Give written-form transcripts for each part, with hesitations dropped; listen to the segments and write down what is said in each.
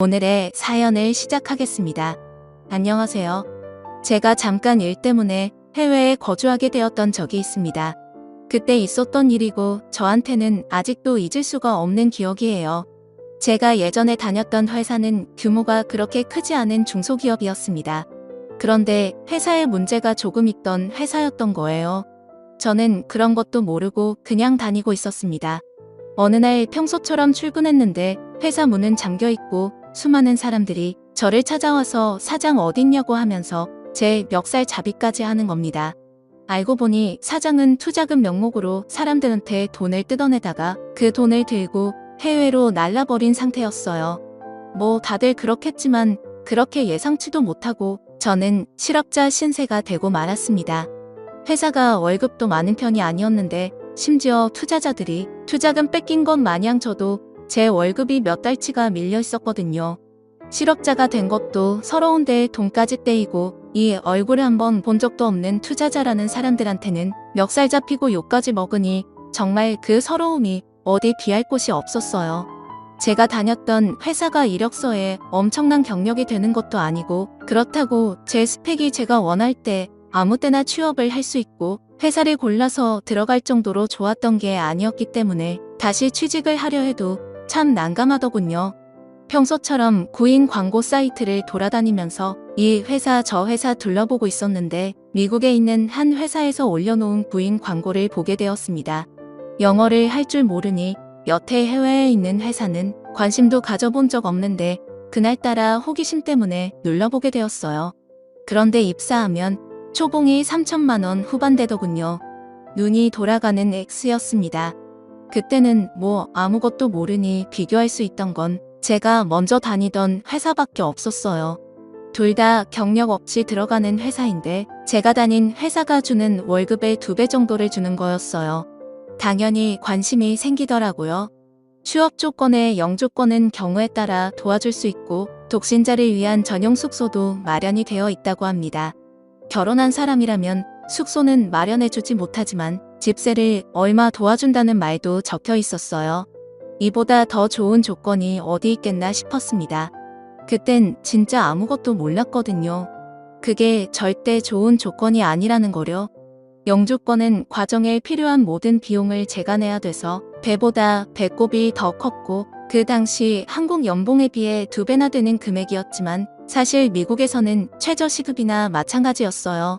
오늘의 사연을 시작하겠습니다. 안녕하세요. 제가 잠깐 일 때문에 해외에 거주하게 되었던 적이 있습니다. 그때 있었던 일이고 저한테는 아직도 잊을 수가 없는 기억이에요. 제가 예전에 다녔던 회사는 규모가 그렇게 크지 않은 중소기업이었습니다. 그런데 회사에 문제가 조금 있던 회사였던 거예요. 저는 그런 것도 모르고 그냥 다니고 있었습니다. 어느 날 평소처럼 출근했는데 회사 문은 잠겨 있고 수많은 사람들이 저를 찾아와서 사장 어딨냐고 하면서 제 멱살 잡이까지 하는 겁니다. 알고 보니 사장은 투자금 명목으로 사람들한테 돈을 뜯어내다가 그 돈을 들고 해외로 날라버린 상태였어요. 뭐 다들 그렇겠지만 그렇게 예상치도 못하고 저는 실업자 신세가 되고 말았습니다. 회사가 월급도 많은 편이 아니었는데 심지어 투자자들이 투자금 뺏긴 것 마냥 저도 제 월급이 몇 달치가 밀려 있었거든요. 실업자가 된 것도 서러운데 돈까지 떼이고 이 얼굴을 한번 본 적도 없는 투자자라는 사람들한테는 멱살 잡히고 욕까지 먹으니 정말 그 서러움이 어디 비할 곳이 없었어요. 제가 다녔던 회사가 이력서에 엄청난 경력이 되는 것도 아니고 그렇다고 제 스펙이 제가 원할 때 아무 때나 취업을 할 수 있고 회사를 골라서 들어갈 정도로 좋았던 게 아니었기 때문에 다시 취직을 하려 해도 참 난감하더군요. 평소처럼 구인 광고 사이트를 돌아다니면서 이 회사 저 회사 둘러보고 있었는데 미국에 있는 한 회사에서 올려놓은 구인 광고를 보게 되었습니다. 영어를 할 줄 모르니 여태 해외에 있는 회사는 관심도 가져본 적 없는데 그날따라 호기심 때문에 눌러보게 되었어요. 그런데 입사하면 초봉이 3천만 원 후반대더군요. 눈이 돌아가는 X였습니다. 그때는 뭐 아무것도 모르니 비교할 수 있던 건 제가 먼저 다니던 회사밖에 없었어요. 둘 다 경력 없이 들어가는 회사인데 제가 다닌 회사가 주는 월급의 2배 정도를 주는 거였어요. 당연히 관심이 생기더라고요. 취업 조건의 영주권은 경우에 따라 도와줄 수 있고 독신자를 위한 전용 숙소도 마련이 되어 있다고 합니다. 결혼한 사람이라면 숙소는 마련해주지 못하지만 집세를 얼마 도와준다는 말도 적혀 있었어요. 이보다 더 좋은 조건이 어디 있겠나 싶었습니다. 그땐 진짜 아무것도 몰랐거든요. 그게 절대 좋은 조건이 아니라는 거요. 영주권은 과정에 필요한 모든 비용을 제가 내야 돼서 배보다 배꼽이 더 컸고 그 당시 한국 연봉에 비해 2배나 되는 금액이었지만 사실 미국에서는 최저시급이나 마찬가지였어요.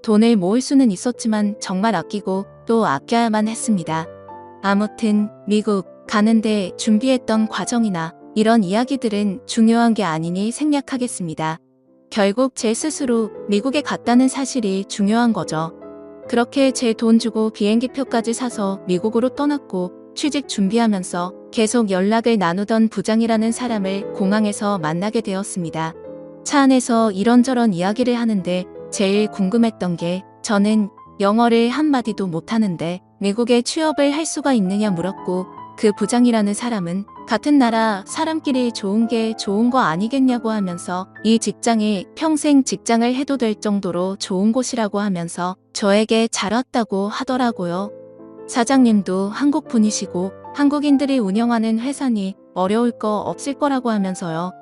돈을 모을 수는 있었지만 정말 아끼고 또 아껴야만 했습니다. 아무튼 미국 가는데 준비했던 과정이나 이런 이야기들은 중요한 게 아니니 생략하겠습니다. 결국 제 스스로 미국에 갔다는 사실이 중요한 거죠. 그렇게 제 돈 주고 비행기표까지 사서 미국으로 떠났고 취직 준비하면서 계속 연락을 나누던 부장이라는 사람을 공항에서 만나게 되었습니다. 차 안에서 이런저런 이야기를 하는데 제일 궁금했던 게 저는 영어를 한마디도 못하는데 미국에 취업을 할 수가 있느냐 물었고 그 부장이라는 사람은 같은 나라 사람끼리 좋은 게 좋은 거 아니겠냐고 하면서 이 직장이 평생 직장을 해도 될 정도로 좋은 곳이라고 하면서 저에게 잘 왔다고 하더라고요. 사장님도 한국 분이시고 한국인들이 운영하는 회사니 어려울 거 없을 거라고 하면서요.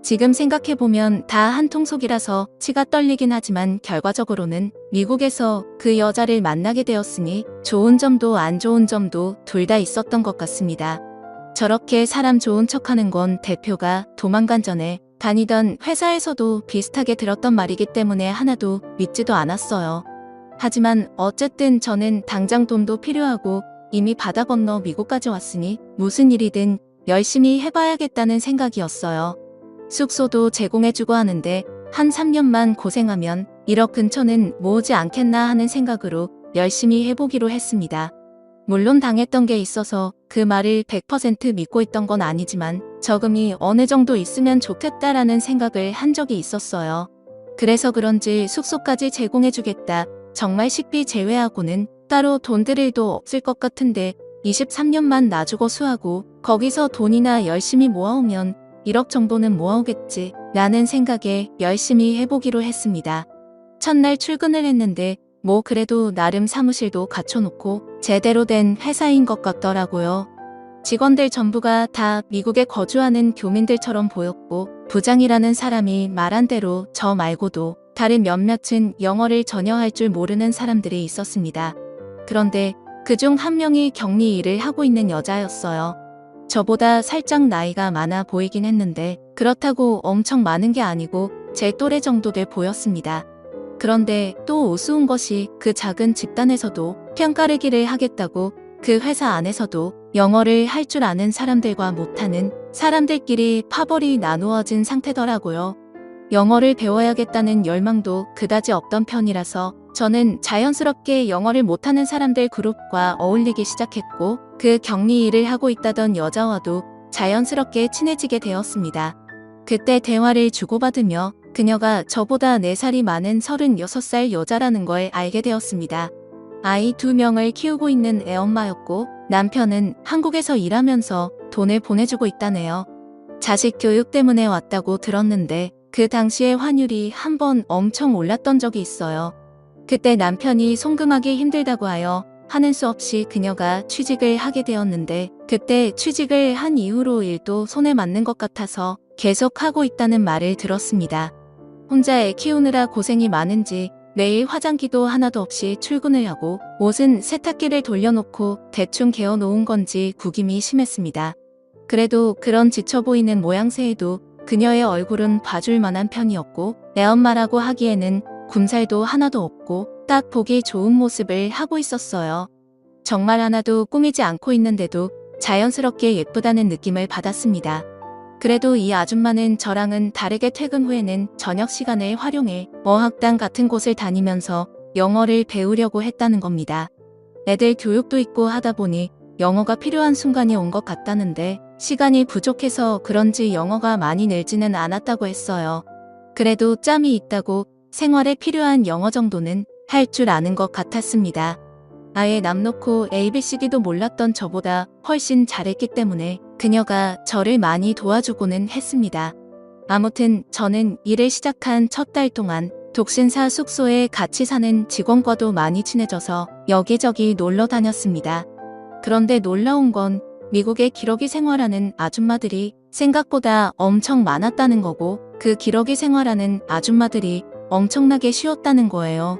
지금 생각해보면 다 한통속이라서 치가 떨리긴 하지만 결과적으로는 미국에서 그 여자를 만나게 되었으니 좋은 점도 안 좋은 점도 둘 다 있었던 것 같습니다. 저렇게 사람 좋은 척하는 건 대표가 도망간 전에 다니던 회사에서도 비슷하게 들었던 말이기 때문에 하나도 믿지도 않았어요. 하지만 어쨌든 저는 당장 돈도 필요하고 이미 바다 건너 미국까지 왔으니 무슨 일이든 열심히 해봐야겠다는 생각이었어요. 숙소도 제공해주고 하는데 한 3년만 고생하면 1억 근처는 모으지 않겠나 하는 생각으로 열심히 해보기로 했습니다. 물론 당했던 게 있어서 그 말을 100% 믿고 있던 건 아니지만 저금이 어느 정도 있으면 좋겠다라는 생각을 한 적이 있었어요. 그래서 그런지 숙소까지 제공해주겠다. 정말 식비 제외하고는 따로 돈 들 일도 없을 것 같은데 23년만 놔주고 수하고 거기서 돈이나 열심히 모아오면 1억 정도는 모아오겠지 라는 생각에 열심히 해보기로 했습니다. 첫날 출근을 했는데 뭐 그래도 나름 사무실도 갖춰놓고 제대로 된 회사인 것 같더라고요. 직원들 전부가 다 미국에 거주하는 교민들처럼 보였고 부장이라는 사람이 말한 대로 저 말고도 다른 몇몇은 영어를 전혀 할 줄 모르는 사람들이 있었습니다. 그런데 그중 한 명이 격리 일을 하고 있는 여자였어요. 저보다 살짝 나이가 많아 보이긴 했는데 그렇다고 엄청 많은 게 아니고 제 또래 정도 돼 보였습니다. 그런데 또 우스운 것이 그 작은 집단에서도 편가르기를 하겠다고 그 회사 안에서도 영어를 할 줄 아는 사람들과 못하는 사람들끼리 파벌이 나누어진 상태더라고요. 영어를 배워야겠다는 열망도 그다지 없던 편이라서 저는 자연스럽게 영어를 못하는 사람들 그룹과 어울리기 시작했고 그 격리 일을 하고 있다던 여자와도 자연스럽게 친해지게 되었습니다. 그때 대화를 주고받으며 그녀가 저보다 4살이 많은 36살 여자라는 걸 알게 되었습니다. 아이 2명을 키우고 있는 애엄마였고 남편은 한국에서 일하면서 돈을 보내주고 있다네요. 자식 교육 때문에 왔다고 들었는데 그 당시에 환율이 한번 엄청 올랐던 적이 있어요. 그때 남편이 송금하기 힘들다고 하여 하는 수 없이 그녀가 취직을 하게 되었는데 그때 취직을 한 이후로 일도 손에 맞는 것 같아서 계속 하고 있다는 말을 들었습니다. 혼자 애 키우느라 고생이 많은지 매일 화장기도 하나도 없이 출근을 하고 옷은 세탁기를 돌려놓고 대충 개어놓은 건지 구김이 심했습니다. 그래도 그런 지쳐 보이는 모양새에도 그녀의 얼굴은 봐줄 만한 편이었고 애엄마라고 하기에는 군살도 하나도 없고 딱 보기 좋은 모습을 하고 있었어요. 정말 하나도 꾸미지 않고 있는데도 자연스럽게 예쁘다는 느낌을 받았습니다. 그래도 이 아줌마는 저랑은 다르게 퇴근 후에는 저녁 시간을 활용해 어학당 같은 곳을 다니면서 영어를 배우려고 했다는 겁니다. 애들 교육도 있고 하다 보니 영어가 필요한 순간이 온 것 같다는데 시간이 부족해서 그런지 영어가 많이 늘지는 않았다고 했어요. 그래도 짬이 있다고 생활에 필요한 영어 정도는 할 줄 아는 것 같았습니다. 아예 남 놓고 ABCD도 몰랐던 저보다 훨씬 잘했기 때문에 그녀가 저를 많이 도와주고는 했습니다. 아무튼 저는 일을 시작한 첫 달 동안 독신사 숙소에 같이 사는 직원과도 많이 친해져서 여기저기 놀러 다녔습니다. 그런데 놀라운 건 미국의 기러기 생활하는 아줌마들이 생각보다 엄청 많았다는 거고 그 기러기 생활하는 아줌마들이 엄청나게 쉬웠다는 거예요.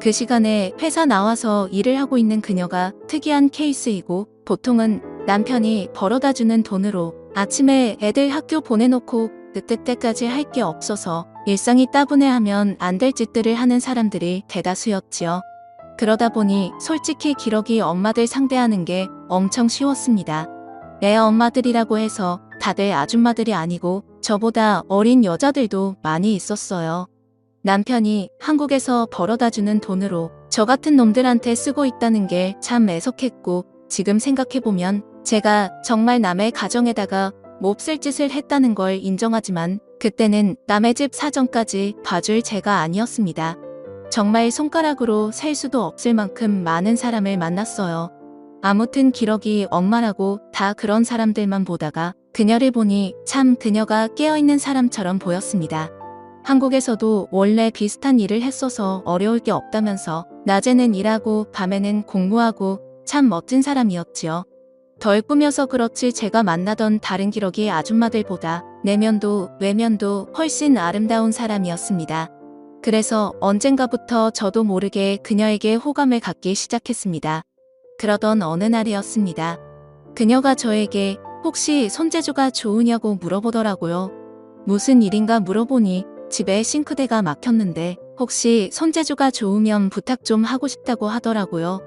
그 시간에 회사 나와서 일을 하고 있는 그녀가 특이한 케이스이고 보통은 남편이 벌어다주는 돈으로 아침에 애들 학교 보내놓고 늦을 때까지 할 게 없어서 일상이 따분해하면 안 될 짓들을 하는 사람들이 대다수였지요. 그러다 보니 솔직히 기러기 엄마들 상대하는 게 엄청 쉬웠습니다. 애 엄마들이라고 해서 다들 아줌마들이 아니고 저보다 어린 여자들도 많이 있었어요. 남편이 한국에서 벌어다주는 돈으로 저 같은 놈들한테 쓰고 있다는 게 참 애석했고 지금 생각해보면 제가 정말 남의 가정에다가 몹쓸 짓을 했다는 걸 인정하지만 그때는 남의 집 사정까지 봐줄 제가 아니었습니다. 정말 손가락으로 셀 수도 없을 만큼 많은 사람을 만났어요. 아무튼 기러기 엄마라고 다 그런 사람들만 보다가 그녀를 보니 참 그녀가 깨어있는 사람처럼 보였습니다. 한국에서도 원래 비슷한 일을 했어서 어려울 게 없다면서 낮에는 일하고 밤에는 공부하고 참 멋진 사람이었지요. 덜 꾸며서 그렇지 제가 만나던 다른 기러기 아줌마들보다 내면도 외면도 훨씬 아름다운 사람이었습니다. 그래서 언젠가부터 저도 모르게 그녀에게 호감을 갖기 시작했습니다. 그러던 어느 날이었습니다. 그녀가 저에게 혹시 손재주가 좋으냐고 물어보더라고요. 무슨 일인가 물어보니 집에 싱크대가 막혔는데 혹시 손재주가 좋으면 부탁 좀 하고 싶다고 하더라고요.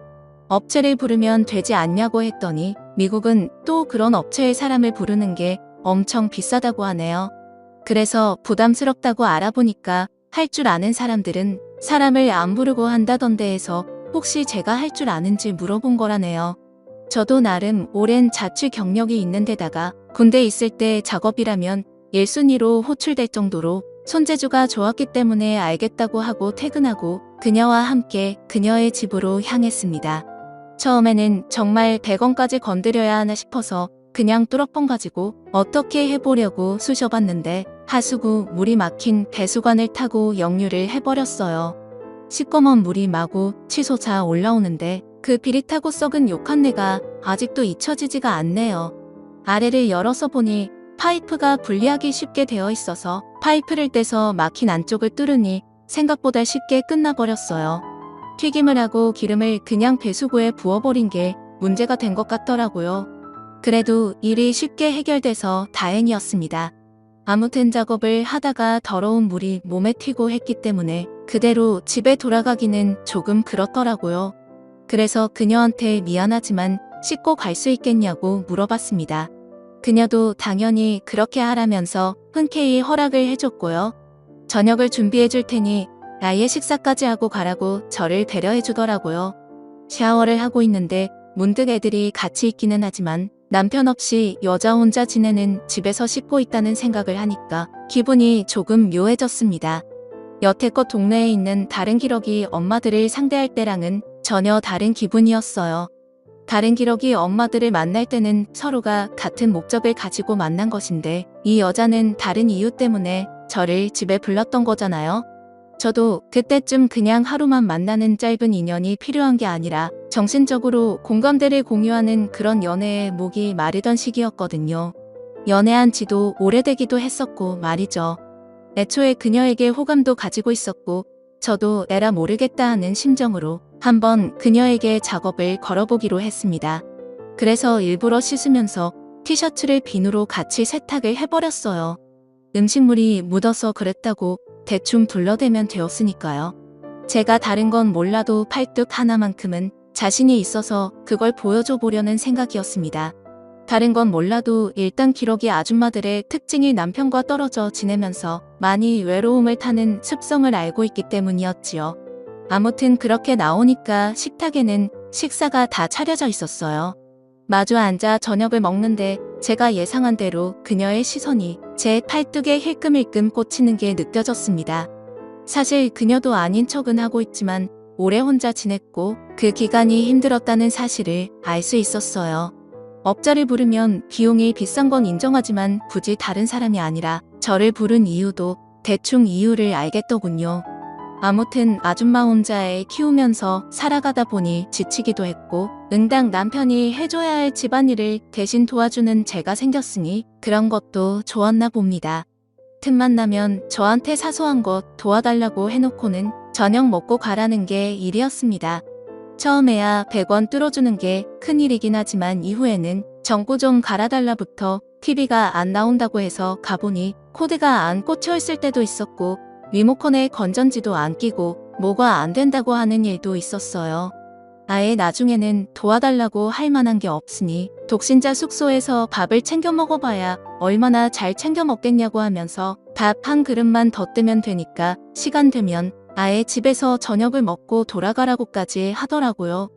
업체를 부르면 되지 않냐고 했더니 미국은 또 그런 업체의 사람을 부르는 게 엄청 비싸다고 하네요. 그래서 부담스럽다고 알아보니까 할 줄 아는 사람들은 사람을 안 부르고 한다던데 해서 혹시 제가 할 줄 아는지 물어본 거라네요. 저도 나름 오랜 자취 경력이 있는 데다가 군대 있을 때 작업이라면 1순위로 호출될 정도로 손재주가 좋았기 때문에 알겠다고 하고 퇴근하고 그녀와 함께 그녀의 집으로 향했습니다. 처음에는 정말 100원까지 건드려야 하나 싶어서 그냥 뚜러뻥 가지고 어떻게 해보려고 쑤셔봤는데 하수구 물이 막힌 배수관을 타고 역류를 해버렸어요. 시꺼먼 물이 마구 치솟아 올라오는데 그 비릿하고 썩은 욕한 내가 아직도 잊혀지지가 않네요. 아래를 열어서 보니 파이프가 분리하기 쉽게 되어 있어서 파이프를 떼서 막힌 안쪽을 뚫으니 생각보다 쉽게 끝나버렸어요. 튀김을 하고 기름을 그냥 배수구에 부어버린 게 문제가 된 것 같더라고요. 그래도 일이 쉽게 해결돼서 다행이었습니다. 아무튼 작업을 하다가 더러운 물이 몸에 튀고 했기 때문에 그대로 집에 돌아가기는 조금 그렇더라고요. 그래서 그녀한테 미안하지만 씻고 갈 수 있겠냐고 물어봤습니다. 그녀도 당연히 그렇게 하라면서 흔쾌히 허락을 해줬고요. 저녁을 준비해 줄 테니 아예 식사까지 하고 가라고 저를 배려해 주더라고요. 샤워를 하고 있는데 문득 애들이 같이 있기는 하지만 남편 없이 여자 혼자 지내는 집에서 씻고 있다는 생각을 하니까 기분이 조금 묘해졌습니다. 여태껏 동네에 있는 다른 기러기 엄마들을 상대할 때랑은 전혀 다른 기분이었어요. 다른 기러기 엄마들을 만날 때는 서로가 같은 목적을 가지고 만난 것인데 이 여자는 다른 이유 때문에 저를 집에 불렀던 거잖아요. 저도 그때쯤 그냥 하루만 만나는 짧은 인연이 필요한 게 아니라 정신적으로 공감대를 공유하는 그런 연애에 목이 마르던 시기였거든요. 연애한 지도 오래되기도 했었고 말이죠. 애초에 그녀에게 호감도 가지고 있었고 저도 에라 모르겠다 하는 심정으로 한번 그녀에게 작업을 걸어보기로 했습니다. 그래서 일부러 씻으면서 티셔츠를 비누로 같이 세탁을 해버렸어요. 음식물이 묻어서 그랬다고 대충 둘러대면 되었으니까요. 제가 다른 건 몰라도 팔뚝 하나만큼은 자신이 있어서 그걸 보여줘 보려는 생각이었습니다. 다른 건 몰라도 일단 기러기 아줌마들의 특징이 남편과 떨어져 지내면서 많이 외로움을 타는 습성을 알고 있기 때문이었지요. 아무튼 그렇게 나오니까 식탁에는 식사가 다 차려져 있었어요. 마주 앉아 저녁을 먹는데 제가 예상한 대로 그녀의 시선이 제 팔뚝에 힐끔힐끔 꽂히는 게 느껴졌습니다. 사실 그녀도 아닌 척은 하고 있지만 오래 혼자 지냈고 그 기간이 힘들었다는 사실을 알 수 있었어요. 업자를 부르면 비용이 비싼 건 인정하지만 굳이 다른 사람이 아니라 저를 부른 이유도 대충 이유를 알겠더군요. 아무튼 아줌마 혼자 애 키우면서 살아가다 보니 지치기도 했고 응당 남편이 해줘야 할 집안일을 대신 도와주는 제가 생겼으니 그런 것도 좋았나 봅니다. 틈만 나면 저한테 사소한 것 도와달라고 해놓고는 저녁 먹고 가라는 게 일이었습니다. 처음에야 100원 뚫어주는 게 큰일이긴 하지만 이후에는 전구 좀 갈아달라부터 TV가 안 나온다고 해서 가보니 코드가 안 꽂혀 있을 때도 있었고 리모컨에 건전지도 안 끼고 뭐가 안 된다고 하는 일도 있었어요. 아예 나중에는 도와달라고 할 만한 게 없으니 독신자 숙소에서 밥을 챙겨 먹어봐야 얼마나 잘 챙겨 먹겠냐고 하면서 밥 한 그릇만 더 뜨면 되니까 시간 되면 아예 집에서 저녁을 먹고 돌아가라고까지 하더라고요.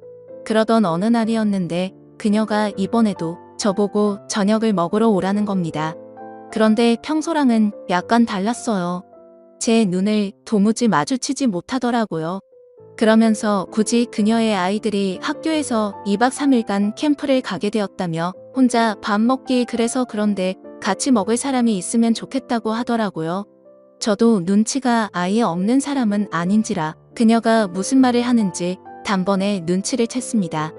그러던 어느 날이었는데 그녀가 이번에도 저보고 저녁을 먹으러 오라는 겁니다. 그런데 평소랑은 약간 달랐어요. 제 눈을 도무지 마주치지 못하더라고요. 그러면서 굳이 그녀의 아이들이 학교에서 2박 3일간 캠프를 가게 되었다며 혼자 밥 먹기 그래서 그런데 같이 먹을 사람이 있으면 좋겠다고 하더라고요. 저도 눈치가 아예 없는 사람은 아닌지라 그녀가 무슨 말을 하는지 단번에 눈치를 챘습니다.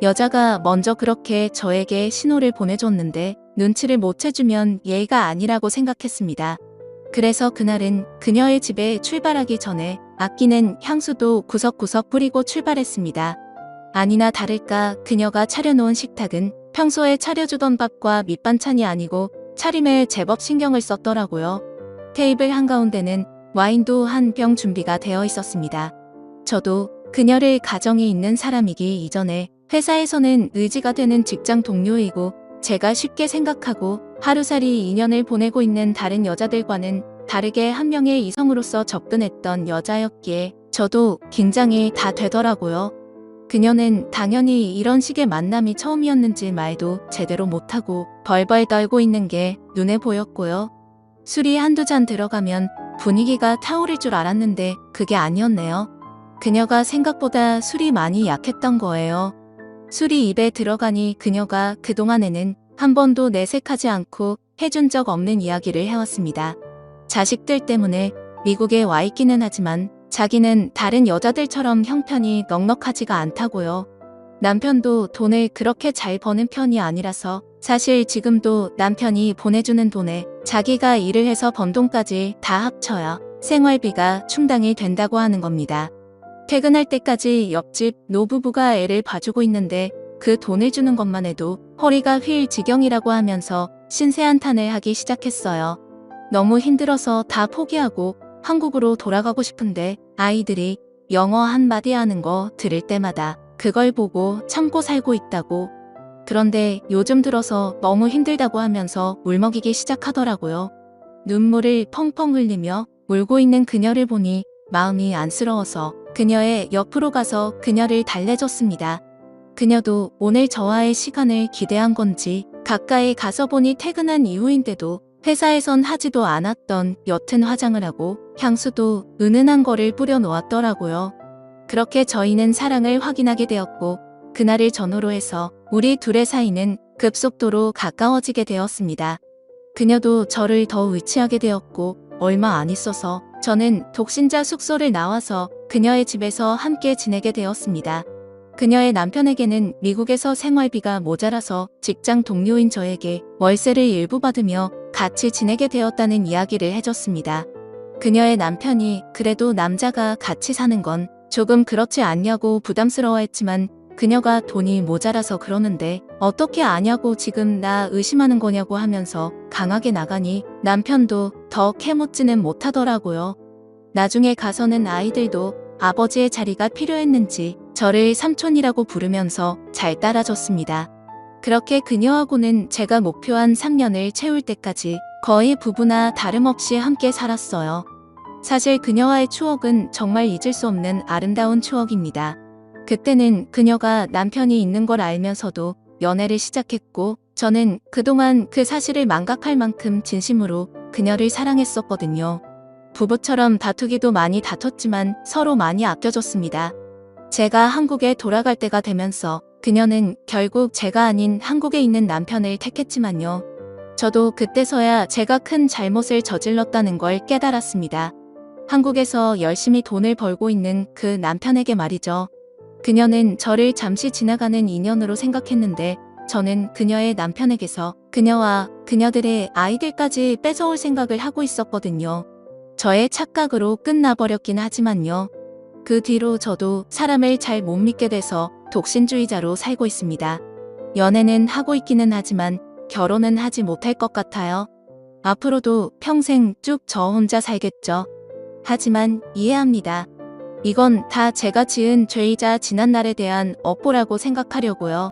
여자가 먼저 그렇게 저에게 신호를 보내줬는데 눈치를 못 채주면 예의가 아니라고 생각했습니다. 그래서 그날은 그녀의 집에 출발하기 전에 아끼는 향수도 구석구석 뿌리고 출발했습니다. 아니나 다를까 그녀가 차려놓은 식탁은 평소에 차려주던 밥과 밑반찬이 아니고 차림에 제법 신경을 썼더라고요. 테이블 한가운데는 와인도 한 병 준비가 되어 있었습니다. 저도 그녀를 가정이 있는 사람이기 이전에 회사에서는 의지가 되는 직장 동료이고 제가 쉽게 생각하고 하루살이 인연을 보내고 있는 다른 여자들과는 다르게 한 명의 이성으로서 접근했던 여자였기에 저도 긴장이 다 되더라고요. 그녀는 당연히 이런 식의 만남이 처음이었는지 말도 제대로 못하고 벌벌 떨고 있는 게 눈에 보였고요. 술이 한두 잔 들어가면 분위기가 타오를 줄 알았는데 그게 아니었네요. 그녀가 생각보다 술이 많이 약했던 거예요. 술이 입에 들어가니 그녀가 그동안에는 한 번도 내색하지 않고 해준 적 없는 이야기를 해왔습니다. 자식들 때문에 미국에 와 있기는 하지만 자기는 다른 여자들처럼 형편이 넉넉하지가 않다고요. 남편도 돈을 그렇게 잘 버는 편이 아니라서 사실 지금도 남편이 보내주는 돈에 자기가 일을 해서 번 돈까지 다 합쳐야 생활비가 충당이 된다고 하는 겁니다. 퇴근할 때까지 옆집 노부부가 애를 봐주고 있는데 그 돈을 주는 것만 해도 허리가 휠 지경이라고 하면서 신세한탄을 하기 시작했어요. 너무 힘들어서 다 포기하고 한국으로 돌아가고 싶은데 아이들이 영어 한마디 하는 거 들을 때마다 그걸 보고 참고 살고 있다고. 그런데 요즘 들어서 너무 힘들다고 하면서 울먹이기 시작하더라고요. 눈물을 펑펑 흘리며 울고 있는 그녀를 보니 마음이 안쓰러워서 그녀의 옆으로 가서 그녀를 달래줬습니다. 그녀도 오늘 저와의 시간을 기대한 건지 가까이 가서 보니 퇴근한 이후인데도 회사에선 하지도 않았던 옅은 화장을 하고 향수도 은은한 거를 뿌려 놓았더라고요. 그렇게 저희는 사랑을 확인하게 되었고 그날을 전후로 해서 우리 둘의 사이는 급속도로 가까워지게 되었습니다. 그녀도 저를 더 의지하게 되었고 얼마 안 있어서 저는 독신자 숙소를 나와서 그녀의 집에서 함께 지내게 되었습니다. 그녀의 남편에게는 미국에서 생활비가 모자라서 직장 동료인 저에게 월세를 일부 받으며 같이 지내게 되었다는 이야기를 해줬습니다. 그녀의 남편이 그래도 남자가 같이 사는 건 조금 그렇지 않냐고 부담스러워했지만 그녀가 돈이 모자라서 그러는데 어떻게 아냐고 지금 나 의심하는 거냐고 하면서 강하게 나가니 남편도 더 캐묻지는 못하더라고요. 나중에 가서는 아이들도 아버지의 자리가 필요했는지 저를 삼촌이라고 부르면서 잘 따라줬습니다. 그렇게 그녀하고는 제가 목표한 3년을 채울 때까지 거의 부부나 다름없이 함께 살았어요. 사실 그녀와의 추억은 정말 잊을 수 없는 아름다운 추억입니다. 그때는 그녀가 남편이 있는 걸 알면서도 연애를 시작했고 저는 그동안 그 사실을 망각할 만큼 진심으로 그녀를 사랑했었거든요. 부부처럼 다투기도 많이 다퉜지만 서로 많이 아껴줬습니다. 제가 한국에 돌아갈 때가 되면서 그녀는 결국 제가 아닌 한국에 있는 남편을 택했지만요. 저도 그때서야 제가 큰 잘못을 저질렀다는 걸 깨달았습니다. 한국에서 열심히 돈을 벌고 있는 그 남편에게 말이죠. 그녀는 저를 잠시 지나가는 인연으로 생각했는데 저는 그녀의 남편에게서 그녀와 그녀들의 아이들까지 뺏어올 생각을 하고 있었거든요. 저의 착각으로 끝나버렸긴 하지만요. 그 뒤로 저도 사람을 잘 못 믿게 돼서 독신주의자로 살고 있습니다. 연애는 하고 있기는 하지만 결혼은 하지 못할 것 같아요. 앞으로도 평생 쭉 저 혼자 살겠죠. 하지만 이해합니다. 이건 다 제가 지은 죄이자 지난날에 대한 업보라고 생각하려고요.